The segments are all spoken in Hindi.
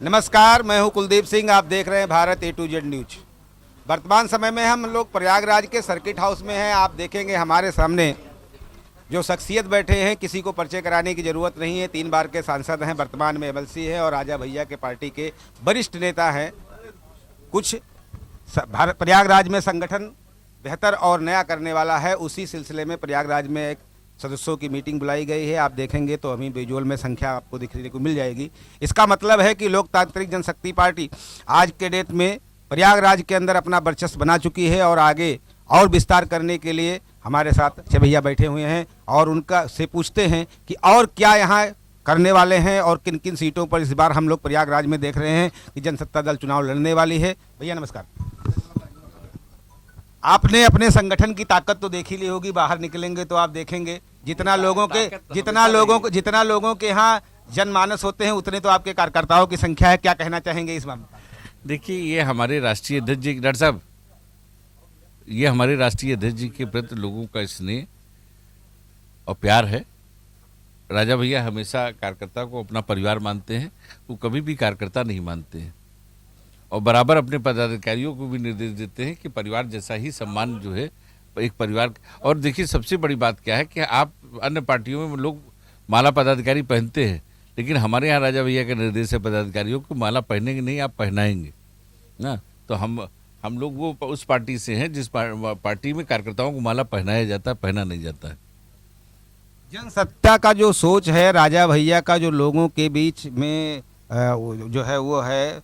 नमस्कार, मैं हूं कुलदीप सिंह। आप देख रहे हैं Bharat A to Z news. वर्तमान समय में हम लोग प्रयागराज के सर्किट हाउस में हैं। आप देखेंगे हमारे सामने जो शख्सियत बैठे हैं, किसी को परिचय कराने की ज़रूरत नहीं है। 3 बार के सांसद हैं, वर्तमान में MLC है और राजा भैया के पार्टी के वरिष्ठ नेता हैं। कुछ प्रयागराज में संगठन बेहतर और नया करने वाला है, उसी सिलसिले में प्रयागराज में एक सदस्यों की मीटिंग बुलाई गई है। आप देखेंगे तो अभी विजुअल में संख्या आपको दिखने को मिल जाएगी। इसका मतलब है कि लोकतांत्रिक जनशक्ति पार्टी आज के डेट में प्रयागराज के अंदर अपना वर्चस्व बना चुकी है और आगे और विस्तार करने के लिए हमारे साथ अच्छे भैया बैठे हुए हैं और उनका से पूछते हैं कि और क्या यहाँ करने वाले हैं और किन किन सीटों पर इस बार हम लोग प्रयागराज में देख रहे हैं कि जनसत्ता दल चुनाव लड़ने वाली है। भैया नमस्कार। आपने अपने संगठन की ताकत तो देख ही ली होगी, बाहर निकलेंगे तो आप देखेंगे जितना लोगों के यहाँ जनमानस होते हैं उतने तो आपके कार्यकर्ताओं की संख्या है। क्या कहना चाहेंगे इस मामले में? देखिए, ये हमारे राष्ट्रीय अध्यक्ष जी, डॉक्टर साहब, ये हमारे राष्ट्रीय अध्यक्ष जी के प्रति लोगों का स्नेह और प्यार है। राजा भैया हमेशा कार्यकर्ता को अपना परिवार मानते हैं, वो कभी भी कार्यकर्ता नहीं मानते हैं और बराबर अपने पदाधिकारियों को भी निर्देश देते हैं कि परिवार जैसा ही सम्मान जो है एक परिवार। और देखिए, सबसे बड़ी बात क्या है कि आप अन्य पार्टियों में लोग माला पदाधिकारी पहनते हैं, लेकिन हमारे यहाँ राजा भैया का निर्देश है पदाधिकारियों को माला पहनेंगे नहीं, आप पहनाएंगे ना। तो हम लोग वो उस पार्टी से हैं जिस पार्टी में कार्यकर्ताओं को माला पहनाया जाता है, पहना नहीं जाता है। जनसत्ता का जो सोच है राजा भैया का, जो लोगों के बीच में जो है वो है,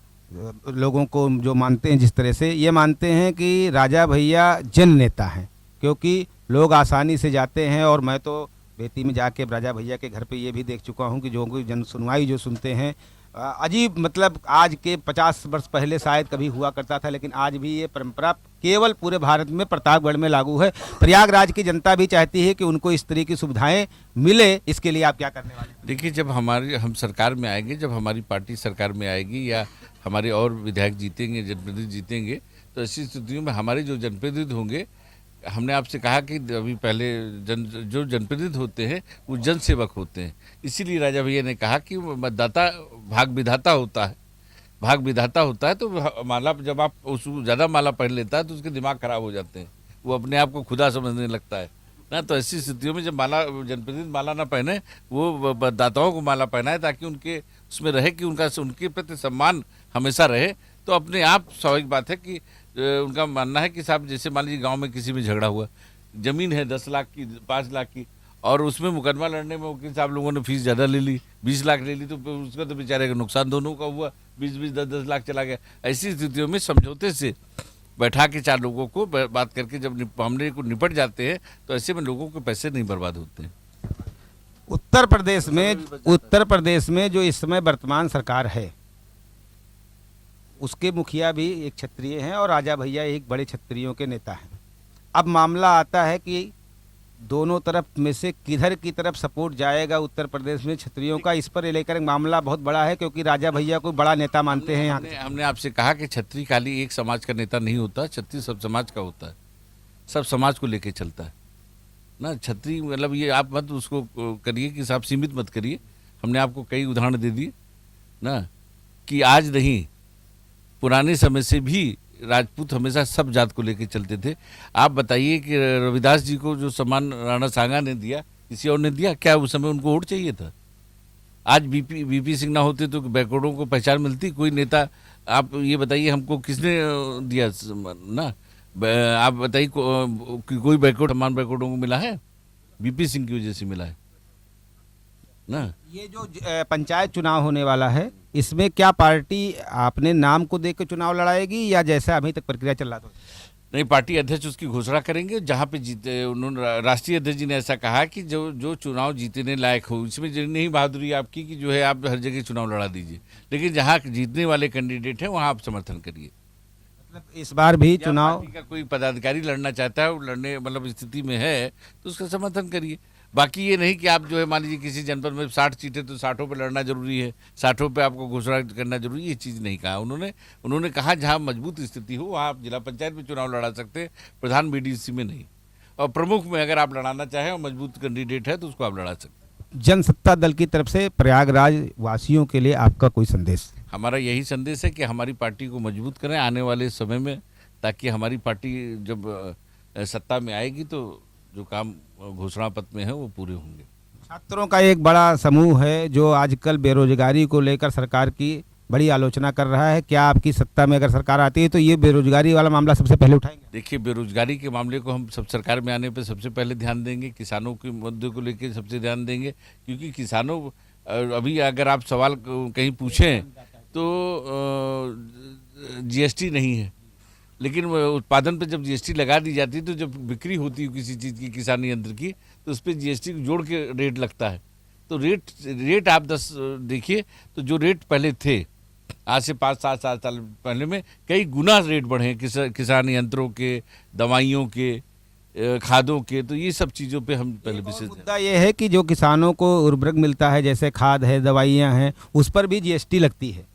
लोगों को जो मानते हैं जिस तरह से ये मानते हैं कि राजा भैया जन नेता हैं, क्योंकि लोग आसानी से जाते हैं। और मैं तो बेती में जाके राजा भैया के घर पे ये भी देख चुका हूँ कि जो कोई जन सुनवाई जो सुनते हैं, अजीब, मतलब आज के 50 वर्ष पहले शायद कभी हुआ करता था, लेकिन आज भी ये परंपरा केवल पूरे भारत में प्रतापगढ़ में लागू है। प्रयागराज की जनता भी चाहती है कि उनको इस तरह की सुविधाएं मिले। इसके लिए आप क्या करने वाले हैं? देखिए, जब हम सरकार में आएंगे, जब हमारी पार्टी सरकार में आएगी या हमारे और विधायक जीतेंगे, जनप्रतिनिधि जीतेंगे, तो ऐसी स्थितियों में हमारे जो जनप्रतिनिधि होंगे, हमने आपसे कहा कि अभी पहले जो जनप्रतिनिधि होते हैं वो जन सेवक होते हैं। इसीलिए राजा भैया ने कहा कि मतदाता भाग विधाता होता है, भाग विधाता होता है। तो माला, जब आप उसको ज़्यादा माला पहन लेता है तो उसके दिमाग खराब हो जाते हैं, वो अपने आप को खुदा समझने लगता है ना। तो ऐसी स्थितियों में जब जनप्रतिनिधि माला ना पहने, वो मतदाताओं को माला पहनाए ताकि उनके उसमें रहे कि उनके प्रति सम्मान हमेशा रहे। तो अपने आप स्वाभाविक बात है कि उनका मानना है कि साहब, जैसे मान लीजिए गांव में किसी में झगड़ा हुआ, ज़मीन है 10 लाख की, 5 लाख की, और उसमें मुकदमा लड़ने में वकील साहब लोगों ने फीस ज़्यादा ले ली, 20 लाख ले ली, तो उसका तो बेचारे का नुकसान दोनों का हुआ, 20-20, 10-10 लाख चला गया। ऐसी स्थितियों में समझौते से बैठा के 4 लोगों को बात करके जब मामले को निपट जाते हैं, तो ऐसे में लोगों के पैसे नहीं बर्बाद होते हैं। उत्तर प्रदेश में जो इस समय वर्तमान सरकार है, उसके मुखिया भी एक क्षत्रिय हैं और राजा भैया एक बड़े क्षत्रियों के नेता हैं। अब मामला आता है कि दोनों तरफ में से किधर की तरफ सपोर्ट जाएगा उत्तर प्रदेश में क्षत्रियों का। इस पर लेकर मामला बहुत बड़ा है, क्योंकि राजा भैया को बड़ा नेता मानते हैं यहाँ। हमने आपसे कहा कि छत्री खाली एक समाज का नेता नहीं होता, छत्री सब समाज का होता है, सब समाज को लेके चलता है ना। छत्री मतलब ये आप मत उसको करिए कि साहब सीमित मत करिए। हमने आपको कई उदाहरण दे दिए ना कि आज नहीं, पुराने समय से भी राजपूत हमेशा सब जात को लेकर चलते थे। आप बताइए कि रविदास जी को जो सम्मान राणा सांगा ने दिया, किसी और ने दिया क्या? उस समय उनको वोट चाहिए था। आज बीपी सिंह ना होते तो बैकवर्डों को पहचान मिलती? कोई नेता, आप ये बताइए हमको किसने दिया ना? आप बताइए कोई बैकवर्ड सम्मान बैकवर्डों को मिला है? बीपी सिंह की वजह से मिला है ना। ये जो पंचायत चुनाव होने वाला है, इसमें क्या पार्टी आपने नाम को देकर चुनाव लड़ाएगी या जैसा अभी तक प्रक्रिया चल रहा था? नहीं, पार्टी अध्यक्ष उसकी घोषणा करेंगे जहां पे जीते। उन्होंने राष्ट्रीय अध्यक्ष जी ने ऐसा कहा कि जो चुनाव जीतने लायक हो, इसमें नहीं बहादुरी आपकी कि जो है आप हर जगह चुनाव लड़ा दीजिए, लेकिन जहां जीतने वाले कैंडिडेट हैं वहां आप समर्थन करिए। मतलब इस बार भी चुनाव का कोई पदाधिकारी लड़ना चाहता है, वो लड़ने मतलब स्थिति में है तो उसका समर्थन करिए। बाकी ये नहीं कि आप जो है मान लीजिए किसी जनपद में 60 सीटें तो 60 पे लड़ना जरूरी है, 60 पे आपको घोषणा करना जरूरी है, ये चीज़ नहीं कहा उन्होंने कहा जहाँ मजबूत स्थिति हो वहाँ आप जिला पंचायत में चुनाव लड़ा सकते हैं, प्रधान BDC में नहीं। और प्रमुख में अगर आप लड़ाना चाहें और मजबूत कैंडिडेट है तो उसको आप लड़ा सकते हैं। जनसत्ता दल की तरफ से प्रयागराज वासियों के लिए आपका कोई संदेश? हमारा यही संदेश है कि हमारी पार्टी को मजबूत करें आने वाले समय में, ताकि हमारी पार्टी जब सत्ता में आएगी तो जो काम घोषणा पत्र में है वो पूरे होंगे। छात्रों का एक बड़ा समूह है जो आजकल बेरोजगारी को लेकर सरकार की बड़ी आलोचना कर रहा है। क्या आपकी सत्ता में अगर सरकार आती है तो ये बेरोजगारी वाला मामला सबसे पहले उठाएंगे? देखिए, बेरोजगारी के मामले को हम सब सरकार में आने पे सबसे पहले ध्यान देंगे, किसानों के मुद्दे को लेकर सबसे ध्यान देंगे, क्योंकि किसानों अभी अगर आप सवाल कहीं पूछें तो जीएसटी नहीं है, लेकिन उत्पादन पे जब जीएसटी लगा दी जाती है तो जब बिक्री होती है किसी चीज़ की, किसानी यंत्र की, तो उस पर जीएसटी जोड़ के रेट लगता है। तो रेट आप 10 देखिए, तो जो रेट पहले थे आज से 5-7 साल पहले में कई गुना रेट बढ़े हैं किसान यंत्रों के, दवाइयों के, खादों के। तो ये सब चीज़ों पे हम पहले विशेष मुद्दा ये है कि जो किसानों को उर्वरक मिलता है, जैसे खाद है, दवाइयाँ हैं, उस पर भी जीएसटी लगती है।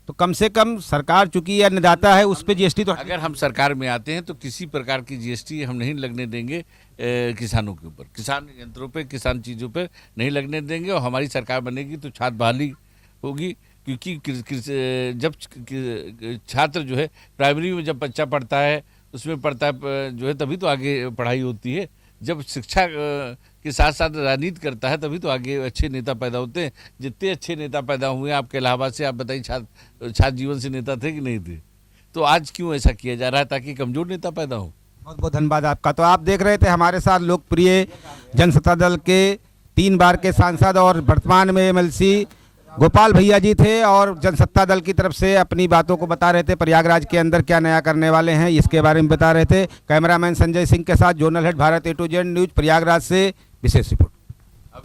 तो कम से कम सरकार चूंकि या निर्दाता है उस पर जीएसटी तो अगर हम सरकार में आते हैं तो किसी प्रकार की जीएसटी हम नहीं लगने देंगे किसानों के ऊपर, किसान यंत्रों पे, किसान चीज़ों पे नहीं लगने देंगे। और हमारी सरकार बनेगी तो छात्र बहाली होगी, क्योंकि जब छात्र जो है प्राइमरी में जब बच्चा पढ़ता है उसमें पढ़ता है जो है, तभी तो आगे पढ़ाई होती है। जब शिक्षा के साथ साथ राजनीति करता है तभी तो आगे अच्छे नेता पैदा होते हैं। जितने अच्छे नेता पैदा हुए आपके इलाहाबाद से, आप बताइए छात्र जीवन से नेता थे कि नहीं थे? तो आज क्यों ऐसा किया जा रहा है? ताकि कमजोर नेता पैदा हो। बहुत बहुत धन्यवाद आपका। तो आप देख रहे थे हमारे साथ लोकप्रिय जनसत्ता दल के 3 बार के सांसद और वर्तमान में एमएलसी गोपाल भैया जी थे, और जनसत्ता दल की तरफ से अपनी बातों को बता रहे थे, प्रयागराज के अंदर क्या नया करने वाले हैं इसके बारे में बता रहे थे। कैमरामैन संजय सिंह के साथ zonal head Bharat A to Z news Prayagraj से विशेष रिपोर्ट।